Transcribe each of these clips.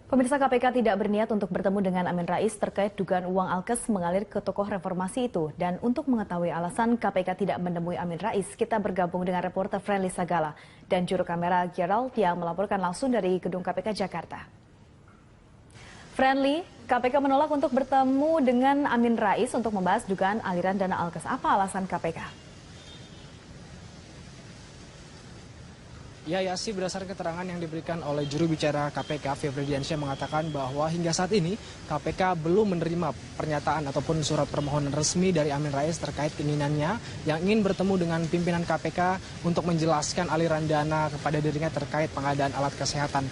Pemirsa, KPK tidak berniat untuk bertemu dengan Amin Rais terkait dugaan uang Alkes mengalir ke tokoh reformasi itu. Dan untuk mengetahui alasan KPK tidak menemui Amin Rais, kita bergabung dengan reporter Friendly Sagala dan juru kamera Gerald yang melaporkan langsung dari gedung KPK Jakarta. Friendly, KPK menolak untuk bertemu dengan Amin Rais untuk membahas dugaan aliran dana Alkes. Apa alasan KPK? Ya, Yasi, berdasarkan keterangan yang diberikan oleh juru bicara KPK, Febri Diansyah, mengatakan bahwa hingga saat ini KPK belum menerima pernyataan ataupun surat permohonan resmi dari Amin Rais terkait keinginannya yang ingin bertemu dengan pimpinan KPK untuk menjelaskan aliran dana kepada dirinya terkait pengadaan alat kesehatan.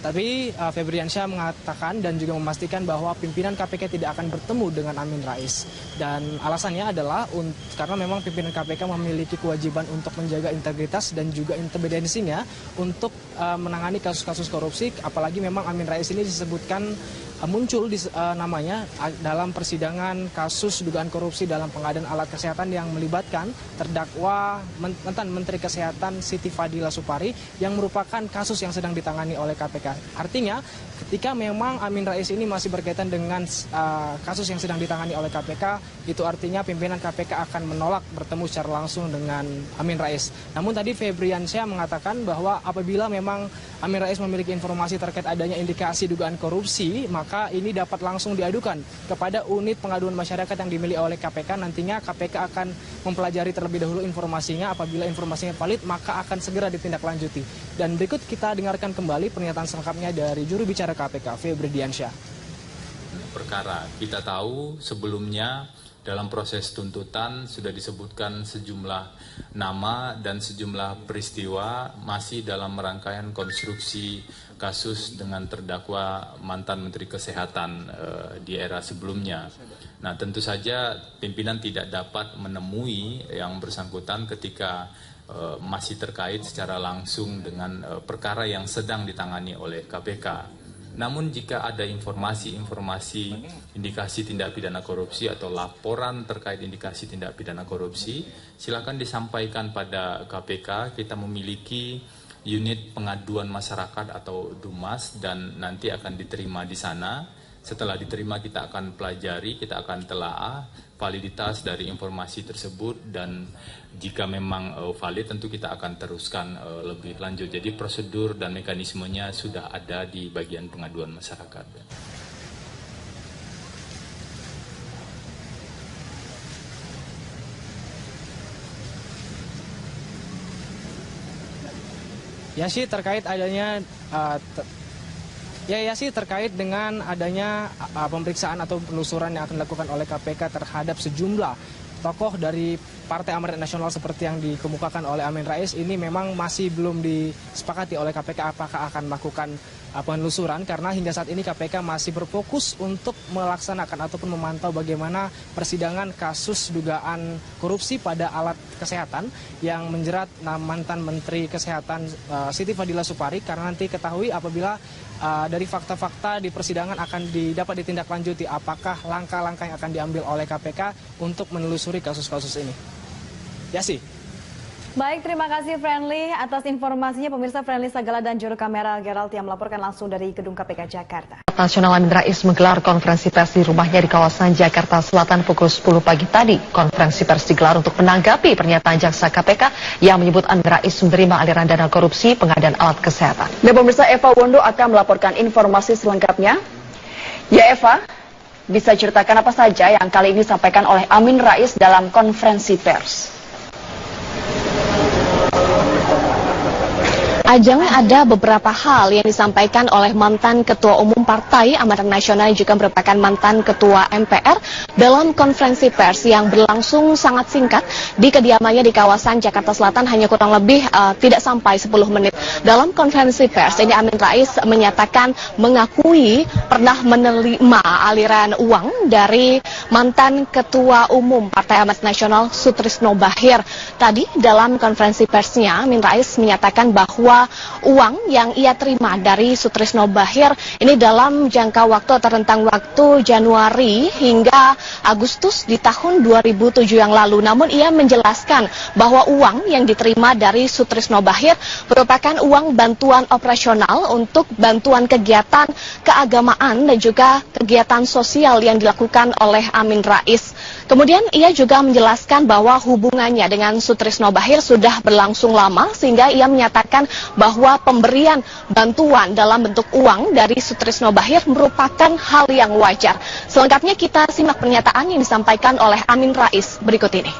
Tapi Febri Diansyah mengatakan dan juga memastikan bahwa pimpinan KPK tidak akan bertemu dengan Amin Rais. Dan alasannya adalah karena memang pimpinan KPK memiliki kewajiban untuk menjaga integritas dan juga independensinya untuk menangani kasus-kasus korupsi, apalagi memang Amin Rais ini disebutkan muncul namanya dalam persidangan kasus dugaan korupsi dalam pengadaan alat kesehatan yang melibatkan terdakwa mantan Menteri Kesehatan Siti Fadila Supari yang merupakan kasus yang sedang ditangani oleh KPK. Artinya ketika memang Amin Rais ini masih berkaitan dengan kasus yang sedang ditangani oleh KPK, itu artinya pimpinan KPK akan menolak bertemu secara langsung dengan Amin Rais. Namun tadi Febri Diansyah mengatakan bahwa apabila memang Amin Rais memiliki informasi terkait adanya indikasi dugaan korupsi, maka ini dapat langsung diadukan kepada unit pengaduan masyarakat yang dimiliki oleh KPK. Nantinya KPK akan mempelajari terlebih dahulu informasinya. Apabila informasinya valid, maka akan segera ditindaklanjuti. Dan berikut kita dengarkan kembali pernyataan selengkapnya dari juru bicara KPK, Febri Diansyah. Perkara kita tahu sebelumnya dalam proses tuntutan sudah disebutkan sejumlah nama dan sejumlah peristiwa masih dalam rangkaian konstruksi kasus dengan terdakwa mantan Menteri Kesehatan di era sebelumnya. Nah, tentu saja pimpinan tidak dapat menemui yang bersangkutan ketika masih terkait secara langsung dengan perkara yang sedang ditangani oleh KPK. Namun jika ada informasi indikasi tindak pidana korupsi atau laporan terkait indikasi tindak pidana korupsi, silakan disampaikan pada KPK. Kita memiliki unit pengaduan masyarakat atau DUMAS dan nanti akan diterima di sana. Setelah diterima kita akan pelajari, kita akan telaah validitas dari informasi tersebut dan jika memang valid tentu kita akan teruskan lebih lanjut. Jadi prosedur dan mekanismenya sudah ada di bagian pengaduan masyarakat. Ya sih, terkait adanya terkait dengan adanya pemeriksaan atau penelusuran yang akan dilakukan oleh KPK terhadap sejumlah tokoh dari Partai Amanat Nasional seperti yang dikemukakan oleh Amin Rais, ini memang masih belum disepakati oleh KPK apakah akan melakukan penelusuran, karena hingga saat ini KPK masih berfokus untuk melaksanakan ataupun memantau bagaimana persidangan kasus dugaan korupsi pada alat kesehatan yang menjerat mantan Menteri Kesehatan Siti Fadila Supari, karena nanti ketahui apabila dari fakta-fakta di persidangan akan dapat ditindaklanjuti apakah langkah-langkah yang akan diambil oleh KPK untuk menelusuri kasus-kasus ini. Ya sih. Baik, terima kasih Friendly atas informasinya. Pemirsa, Friendly Sagala dan juru kamera Gerald yang melaporkan langsung dari gedung KPK Jakarta. Nasional Amin Rais menggelar konferensi pers di rumahnya di kawasan Jakarta Selatan pukul 10 pagi tadi. Konferensi pers digelar untuk menanggapi pernyataan jaksa KPK yang menyebut Amin Rais menerima aliran dana korupsi pengadaan alat kesehatan. Dan pemirsa, Eva Wondo akan melaporkan informasi selengkapnya. Ya Eva, bisa ceritakan apa saja yang kali ini disampaikan oleh Amin Rais dalam konferensi pers? Ajeng, ada beberapa hal yang disampaikan oleh mantan Ketua Umum Partai Amanat Nasional yang juga merupakan mantan Ketua MPR dalam konferensi pers yang berlangsung sangat singkat di kediamannya di kawasan Jakarta Selatan, hanya kurang lebih tidak sampai 10 menit. Dalam konferensi pers ini Amin Rais menyatakan mengakui pernah menerima aliran uang dari mantan Ketua Umum Partai Amanat Nasional Sutrisno Bachir. Tadi dalam konferensi persnya Amin Rais menyatakan bahwa bahwa uang yang ia terima dari Sutrisno Bachir ini dalam jangka waktu atau rentang waktu Januari hingga Agustus di tahun 2007 yang lalu. Namun ia menjelaskan bahwa uang yang diterima dari Sutrisno Bachir merupakan uang bantuan operasional untuk bantuan kegiatan keagamaan dan juga kegiatan sosial yang dilakukan oleh Amin Rais. Kemudian ia juga menjelaskan bahwa hubungannya dengan Sutrisno Bachir sudah berlangsung lama sehingga ia menyatakan bahwa pemberian bantuan dalam bentuk uang dari Sutrisno Bachir merupakan hal yang wajar. Selengkapnya kita simak pernyataan yang disampaikan oleh Amin Rais berikut ini.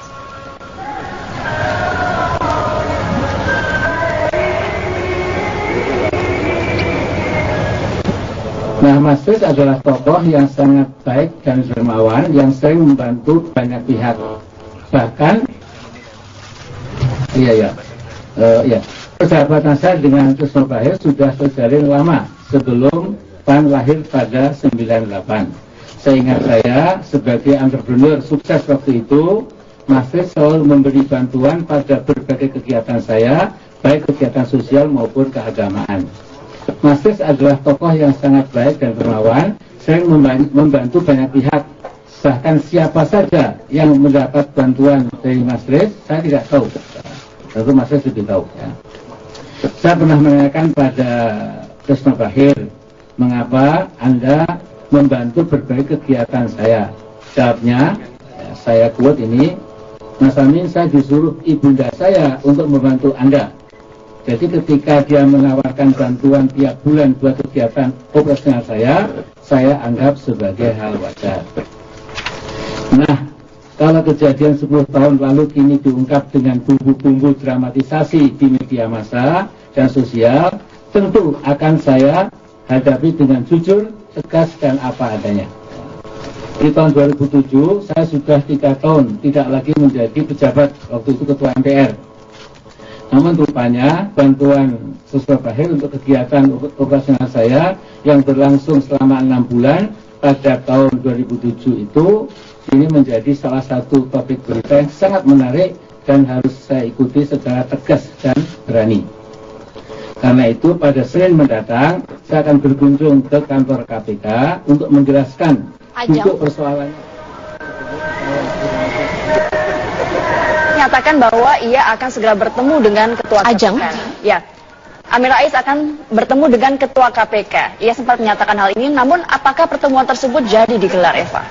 Nah, Mas Fris adalah tokoh yang sangat baik dan dermawan yang sering membantu banyak pihak. Bahkan, persahabatan saya dengan Sutrisno Bachir sudah terjalin lama sebelum PAN lahir pada 98. Seingat saya, sebagai entrepreneur sukses waktu itu, Mas Fris selalu memberi bantuan pada berbagai kegiatan saya, baik kegiatan sosial maupun keagamaan. Mas Fris adalah tokoh yang sangat baik dan dermawan, sering membantu banyak pihak. Bahkan siapa saja yang mendapat bantuan dari Mas Fris, saya tidak tahu. Tentu Mas Fris lebih tahu. Ya. Saya pernah menanyakan pada Sutrisno Bachir, mengapa Anda membantu berbagai kegiatan saya? Jawabnya, saya quote ini, Mas Amin, saya disuruh ibunda saya untuk membantu Anda. Jadi ketika dia menawarkan bantuan tiap bulan buat kegiatan operasional saya anggap sebagai hal wajar. Nah, kalau kejadian 10 tahun lalu kini diungkap dengan bumbu-bumbu dramatisasi di media massa dan sosial, tentu akan saya hadapi dengan jujur, tegas, dan apa adanya. Di tahun 2007, saya sudah 3 tahun tidak lagi menjadi pejabat, waktu itu ketua MPR. Namun rupanya bantuan Sutrisno Bachir untuk kegiatan operasional saya yang berlangsung selama 6 bulan pada tahun 2007 itu ini menjadi salah satu topik berita yang sangat menarik dan harus saya ikuti secara tegas dan berani. Karena itu pada Senin mendatang saya akan berkunjung ke kantor KPK untuk menjelaskan duduk persoalannya. Menyatakan bahwa ia akan segera bertemu dengan ketua KPK. Ya, Amin Rais akan bertemu dengan ketua KPK. Ia sempat menyatakan hal ini, namun apakah pertemuan tersebut jadi digelar, Eva?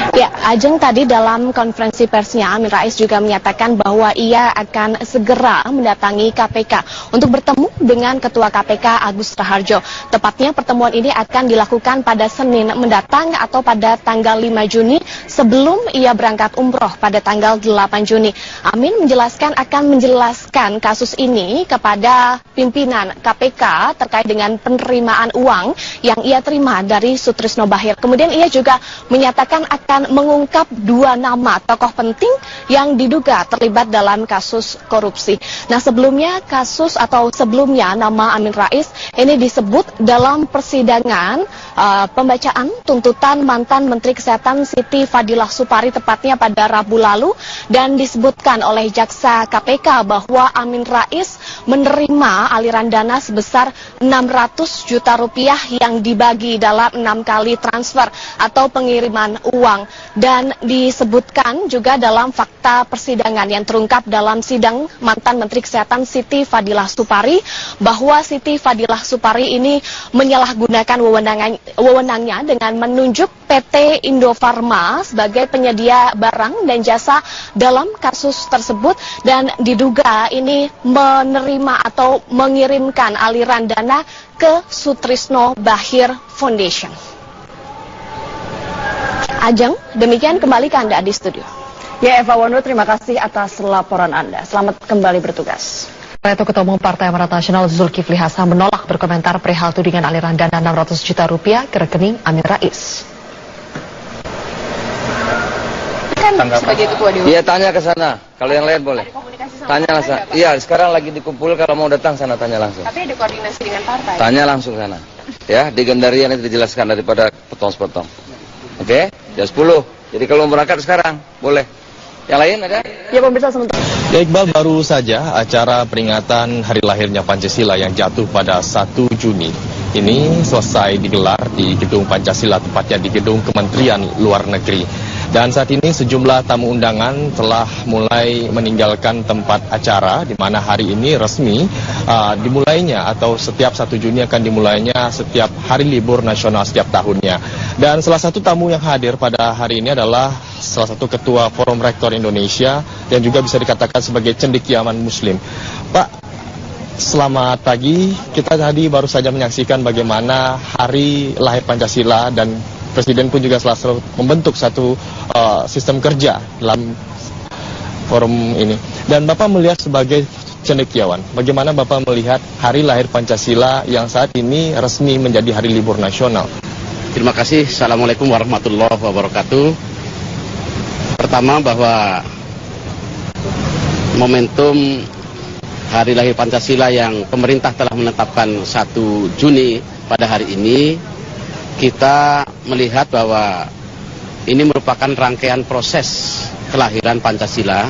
Ya, Ajeng tadi dalam konferensi persnya Amin Rais juga menyatakan bahwa ia akan segera mendatangi KPK untuk bertemu dengan Ketua KPK Agus Raharjo. Tepatnya pertemuan ini akan dilakukan pada Senin mendatang atau pada tanggal 5 Juni sebelum ia berangkat umroh pada tanggal 8 Juni. Amin menjelaskan akan menjelaskan kasus ini kepada pimpinan KPK terkait dengan penerimaan uang yang ia terima dari Sutrisno Bachir. Kemudian ia juga menyatakan akan mengungkap 2 nama tokoh penting yang diduga terlibat dalam kasus korupsi. Nah, sebelumnya nama Amin Rais ini disebut dalam persidangan pembacaan tuntutan mantan Menteri Kesehatan Siti Fadilah Supari tepatnya pada Rabu lalu, dan disebutkan oleh jaksa KPK bahwa Amin Rais menerima aliran dana sebesar 600 juta rupiah yang dibagi dalam 6 kali transfer atau pengiriman uang. Dan disebutkan juga dalam fakta persidangan yang terungkap dalam sidang mantan Menteri Kesehatan Siti Fadilah Supari bahwa Siti Fadilah Supari ini menyalahgunakan wewenangnya dengan menunjuk PT Indofarma sebagai penyedia barang dan jasa dalam kasus tersebut, dan diduga ini menerima atau mengirimkan aliran dana ke Sutrisno Bachir Foundation. Ajeng, demikian kembali ke Anda di studio. Ya, Eva Wono, terima kasih atas laporan Anda. Selamat kembali bertugas. Ketua Umum Partai Amanat Nasional Zulkifli Hasan menolak berkomentar perihal tudingan aliran dana 600 juta rupiah ke rekening Amin Rais. Kan sebagai ketua Dewan. Iya, tanya ke sana. Kalau yang lain boleh. Tanya langsung. Iya, sekarang lagi dikumpul, kalau mau datang sana tanya langsung. Tapi ada koordinasi dengan partai. Tanya langsung sana. Ya, di Gandaria nanti dijelaskan daripada potong-potong. Oke? Jam 10. Jadi kalau mau berangkat sekarang, boleh. Yang lain ada? Ya pemirsa sementara. Ya Iqbal, baru saja acara peringatan hari lahirnya Pancasila yang jatuh pada 1 Juni ini selesai digelar di Gedung Pancasila, tepatnya di Gedung Kementerian Luar Negeri. Dan saat ini sejumlah tamu undangan telah mulai meninggalkan tempat acara, di mana hari ini resmi dimulainya, atau setiap 1 Juni akan dimulainya setiap hari libur nasional setiap tahunnya. Dan salah satu tamu yang hadir pada hari ini adalah salah satu ketua Forum Rektor Indonesia yang juga bisa dikatakan sebagai cendekiawan Muslim. Pak, selamat pagi. Kita tadi baru saja menyaksikan bagaimana hari lahir Pancasila, dan Presiden pun juga selalu membentuk satu sistem kerja dalam forum ini. Dan Bapak melihat sebagai cendekiawan, bagaimana Bapak melihat hari lahir Pancasila yang saat ini resmi menjadi hari libur nasional? Terima kasih. Assalamualaikum warahmatullahi wabarakatuh. Pertama, bahwa momentum hari lahir Pancasila yang pemerintah telah menetapkan 1 Juni pada hari ini, kita melihat bahwa ini merupakan rangkaian proses kelahiran Pancasila,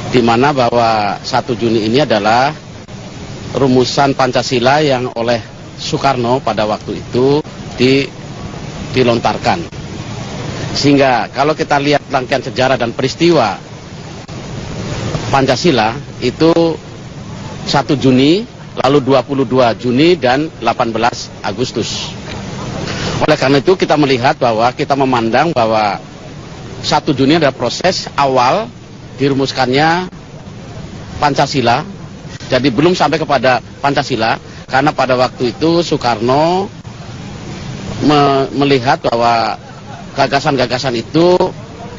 di mana bahwa 1 Juni ini adalah rumusan Pancasila yang oleh Soekarno pada waktu itu dilontarkan. Sehingga kalau kita lihat rangkaian sejarah dan peristiwa Pancasila itu 1 Juni, lalu 22 Juni dan 18 Agustus. Oleh karena itu kita melihat bahwa kita memandang bahwa 1 Juni adalah proses awal dirumuskannya Pancasila. Jadi belum sampai kepada Pancasila, karena pada waktu itu Soekarno melihat bahwa gagasan-gagasan itu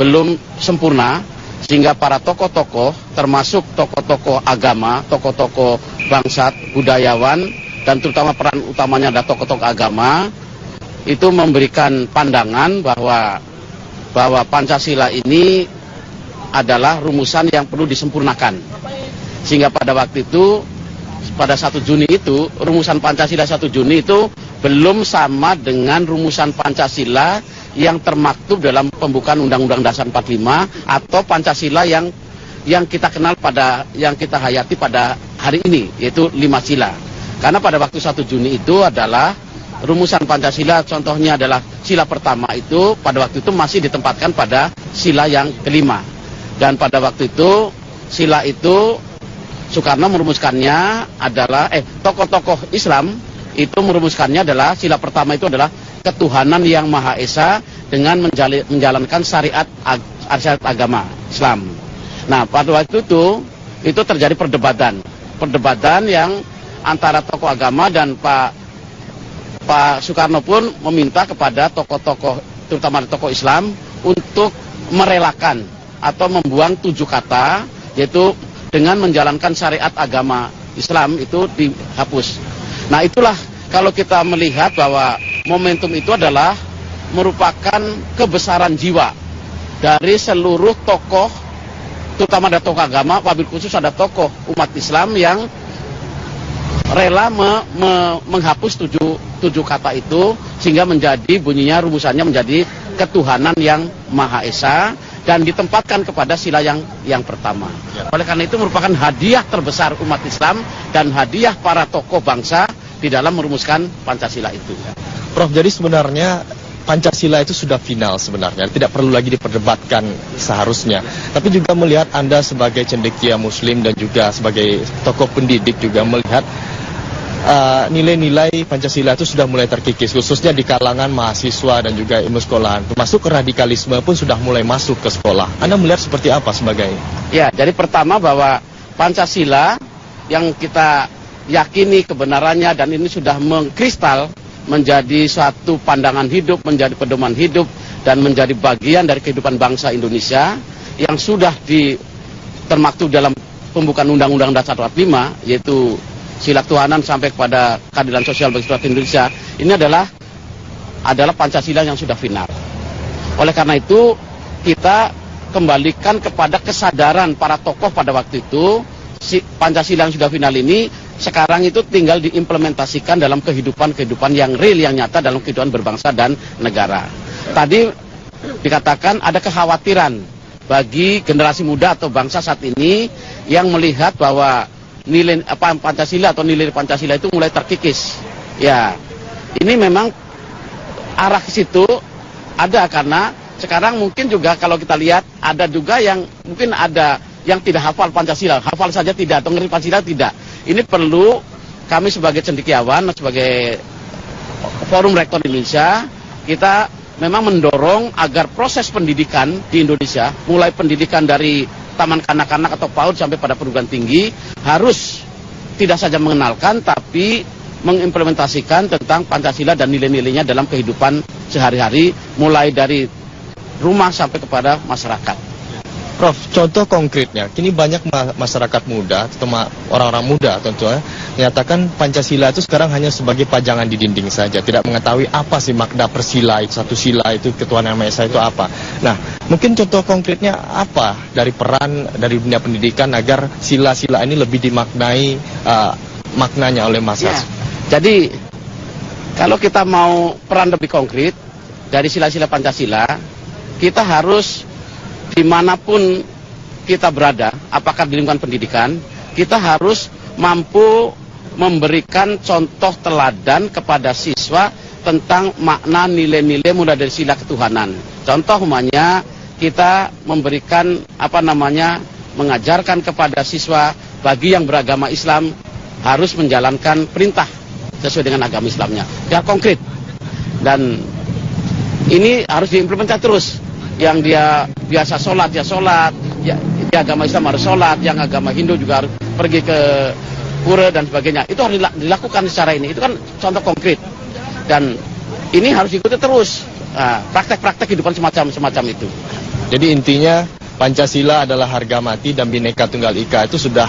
belum sempurna, sehingga para tokoh-tokoh, termasuk tokoh-tokoh agama, tokoh-tokoh bangsa, budayawan, dan terutama peran utamanya ada tokoh-tokoh agama, itu memberikan pandangan bahwa Pancasila ini adalah rumusan yang perlu disempurnakan. Sehingga pada waktu itu, pada 1 Juni itu, rumusan Pancasila 1 Juni itu belum sama dengan rumusan Pancasila yang termaktub dalam pembukaan Undang-Undang Dasar 45 atau Pancasila yang kita kenal yang kita hayati pada hari ini, yaitu 5 sila. Karena pada waktu 1 Juni itu adalah rumusan Pancasila, contohnya adalah sila pertama itu pada waktu itu masih ditempatkan pada sila yang kelima. Dan pada waktu itu sila itu Soekarno merumuskannya adalah tokoh-tokoh Islam itu merumuskannya adalah sila pertama itu adalah ketuhanan yang Maha Esa dengan menjalankan syariat agama Islam. Nah, pada waktu itu terjadi perdebatan yang antara tokoh agama, dan Pak Soekarno pun meminta kepada tokoh-tokoh, terutama tokoh Islam, untuk merelakan atau membuang 7 kata, yaitu dengan menjalankan syariat agama Islam itu dihapus. Nah, itulah kalau kita melihat bahwa momentum itu adalah merupakan kebesaran jiwa dari seluruh tokoh, terutama ada tokoh agama, wabil khusus ada tokoh umat Islam yang rela menghapus 7 kata itu, sehingga menjadi bunyinya, rumusannya menjadi ketuhanan yang Maha Esa, dan ditempatkan kepada sila yang pertama. Oleh karena itu merupakan hadiah terbesar umat Islam dan hadiah para tokoh bangsa di dalam merumuskan Pancasila itu. Prof, jadi sebenarnya Pancasila itu sudah final sebenarnya, tidak perlu lagi diperdebatkan seharusnya. Tapi juga melihat Anda sebagai cendekia Muslim dan juga sebagai tokoh pendidik juga melihat nilai-nilai Pancasila itu sudah mulai terkikis, khususnya di kalangan mahasiswa dan juga ilmu sekolahan. Termasuk radikalisme pun sudah mulai masuk ke sekolah. Anda melihat seperti apa sebagai? Ya, jadi pertama bahwa Pancasila yang kita yakini kebenarannya dan ini sudah mengkristal menjadi suatu pandangan hidup, menjadi pedoman hidup, dan menjadi bagian dari kehidupan bangsa Indonesia yang sudah termaktub dalam pembukaan Undang-Undang Dasar 45, yaitu sila ketuhanan sampai kepada keadilan sosial bagi seluruh Indonesia. Ini adalah Pancasila yang sudah final. Oleh karena itu kita kembalikan kepada kesadaran para tokoh pada waktu itu, Pancasila yang sudah final ini sekarang itu tinggal diimplementasikan dalam kehidupan yang real, yang nyata dalam kehidupan berbangsa dan negara. Tadi dikatakan ada kekhawatiran bagi generasi muda atau bangsa saat ini yang melihat bahwa nilai Pancasila atau nilai Pancasila itu mulai terkikis. Ya, ini memang arah ke situ ada, karena sekarang mungkin juga kalau kita lihat ada juga yang mungkin ada yang tidak hafal Pancasila, hafal saja tidak, atau ngerti Pancasila tidak. Ini perlu kami sebagai cendekiawan, sebagai Forum Rektor Indonesia, kita memang mendorong agar proses pendidikan di Indonesia, mulai pendidikan dari taman kanak-kanak atau PAUD sampai pada perguruan tinggi, harus tidak saja mengenalkan, tapi mengimplementasikan tentang Pancasila dan nilai-nilainya dalam kehidupan sehari-hari, mulai dari rumah sampai kepada masyarakat. Prof, contoh konkretnya, kini banyak masyarakat muda atau orang-orang muda tentunya menyatakan Pancasila itu sekarang hanya sebagai pajangan di dinding saja, tidak mengetahui apa sih makna persila itu, satu sila itu, ketuhanan Yang Maha Esa itu apa. Nah, mungkin contoh konkretnya apa dari peran dari dunia pendidikan agar sila-sila ini lebih dimaknai maknanya oleh masyarakat? Ya, jadi kalau kita mau peran lebih konkret dari sila-sila Pancasila, kita harus dimanapun kita berada, apakah di lingkungan pendidikan, kita harus mampu memberikan contoh teladan kepada siswa tentang makna nilai-nilai mulai dari sila ketuhanan. Contoh umpamanya kita memberikan mengajarkan kepada siswa bagi yang beragama Islam harus menjalankan perintah sesuai dengan agama Islamnya. Biar konkret. Dan ini harus diimplementasi terus. Yang dia biasa sholat, ya sholat, ya, di agama Islam harus sholat, yang agama Hindu juga harus pergi ke pura dan sebagainya. Itu harus dilakukan secara ini, itu kan contoh konkret. Dan ini harus diikuti terus, praktek-praktek kehidupan semacam itu. Jadi intinya Pancasila adalah harga mati dan Bhinneka Tunggal Ika itu sudah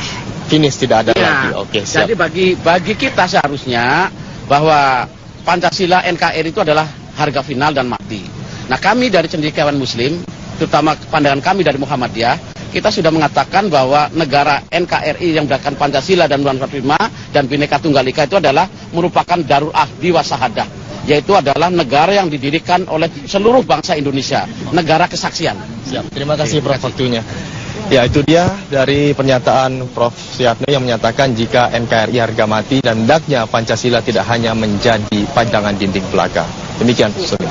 finish, tidak ada lagi. Oke, siap. Jadi bagi kita seharusnya bahwa Pancasila NKRI itu adalah harga final dan mati. Nah, kami dari cendekiawan Muslim, terutama pandangan kami dari Muhammadiyah, kita sudah mengatakan bahwa negara NKRI yang berdasarkan Pancasila dan Undang-Undang 45 dan Bhinneka Tunggal Ika itu adalah merupakan Darul Ahdi wa Sahadah, yaitu adalah negara yang didirikan oleh seluruh bangsa Indonesia, negara kesaksian. Siap. Terima kasih Prof waktunya. Ya, itu dia dari pernyataan Prof Suyatno yang menyatakan jika NKRI harga mati dan hendaknya Pancasila tidak hanya menjadi pajangan dinding belaka. Demikian, Suri.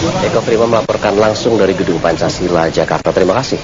Eko Prima melaporkan langsung dari Gedung Pancasila, Jakarta. Terima kasih.